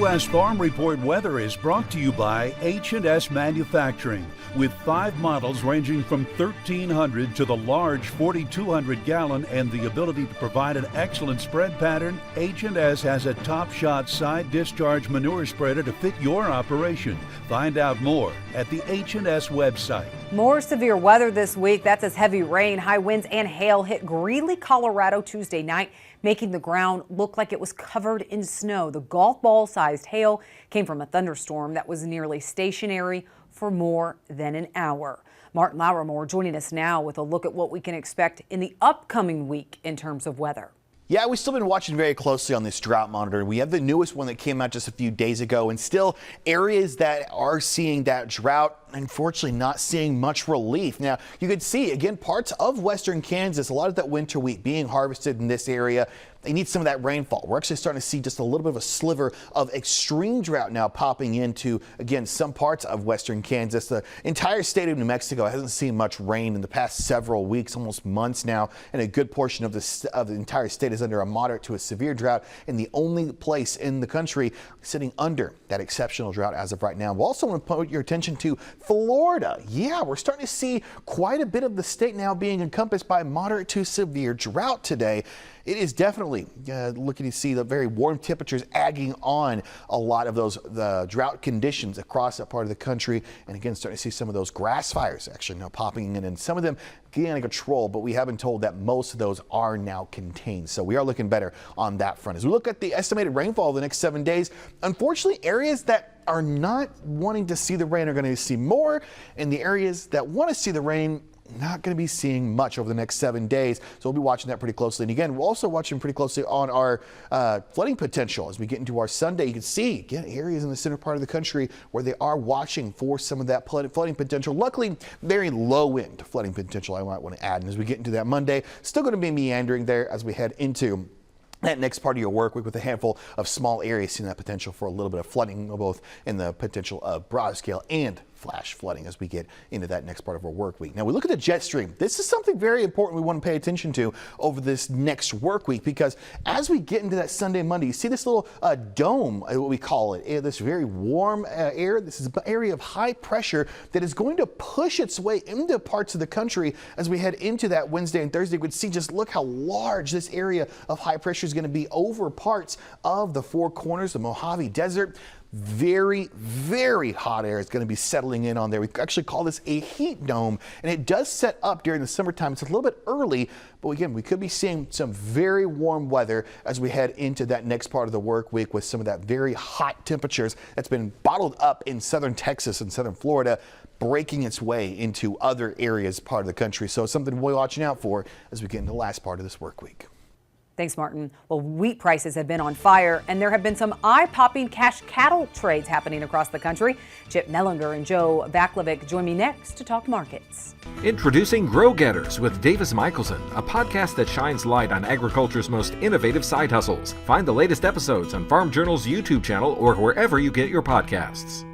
U.S. Farm Report weather is brought to you by H&S Manufacturing. With 5 models ranging from 1,300 to the large 4,200 gallon and the ability to provide an excellent spread pattern, H&S has a Top Shot side discharge manure spreader to fit your operation. Find out more at the H&S website. More severe weather this week. That's as heavy rain, high winds, and hail hit Greeley, Colorado Tuesday night, making the ground look like it was covered in snow. The golf ball-sized hail came from a thunderstorm that was nearly stationary for more than an hour. Martin Laurimore joining us now with a look at what we can expect in the upcoming week in terms of weather. Yeah, we've still been watching very closely on this drought monitor. We have the newest one that came out just a few days ago, and still areas that are seeing that drought, unfortunately not seeing much relief. Now, you could see, again, parts of western Kansas, a lot of that winter wheat being harvested in this area. They need some of that rainfall. We're actually starting to see just a little bit of a sliver of extreme drought now popping into, again, some parts of western Kansas. The entire state of New Mexico hasn't seen much rain in the past several weeks, almost months now, and a good portion of the entire state is under a moderate to a severe drought, and the only place in the country sitting under that exceptional drought as of right now. We also want to put your attention to Florida. Yeah, we're starting to see quite a bit of the state now being encompassed by moderate to severe drought today. It is definitely looking to see the very warm temperatures adding on a lot of the drought conditions across that part of the country. And again, starting to see some of those grass fires actually now popping in, and some of them getting out of control, but we have been told that most of those are now contained. So we are looking better on that front. As we look at the estimated rainfall the next 7 days, unfortunately, areas that are not wanting to see the rain are going to see more, and the areas that want to see the rain not going to be seeing much over the next 7 days. So we'll be watching that pretty closely. And again, we're also watching pretty closely on our flooding potential as we get into our Sunday. You can see, again, areas in the center part of the country where they are watching for some of that flooding potential. Luckily, very low end flooding potential, I might want to add. And as we get into that Monday, still going to be meandering there as we head into that next part of your work week with a handful of small areas seeing that potential for a little bit of flooding, both in the potential of broad scale and flash flooding as we get into that next part of our work week. Now we look at the jet stream. This is something very important we want to pay attention to over this next work week, because as we get into that Sunday, Monday, you see this little dome, what we call it, this very warm air. This is an area of high pressure that is going to push its way into parts of the country as we head into that Wednesday and Thursday. We would see, just look how large this area of high pressure is going to be over parts of the Four Corners, the Mojave Desert. Very, very hot air is going to be settling in on there. We actually call this a heat dome, and it does set up during the summertime. It's a little bit early, but again, we could be seeing some very warm weather as we head into that next part of the work week with some of that very hot temperatures that's been bottled up in southern Texas and southern Florida, breaking its way into other areas, part of the country. So something we're watching out for as we get into the last part of this work week. Thanks, Martin. Well, wheat prices have been on fire, and there have been some eye-popping cash cattle trades happening across the country. Chip Nellinger and Joe Vaklovic join me next to talk markets. Introducing Grow Getters with Davis Michelson, a podcast that shines light on agriculture's most innovative side hustles. Find the latest episodes on Farm Journal's YouTube channel or wherever you get your podcasts.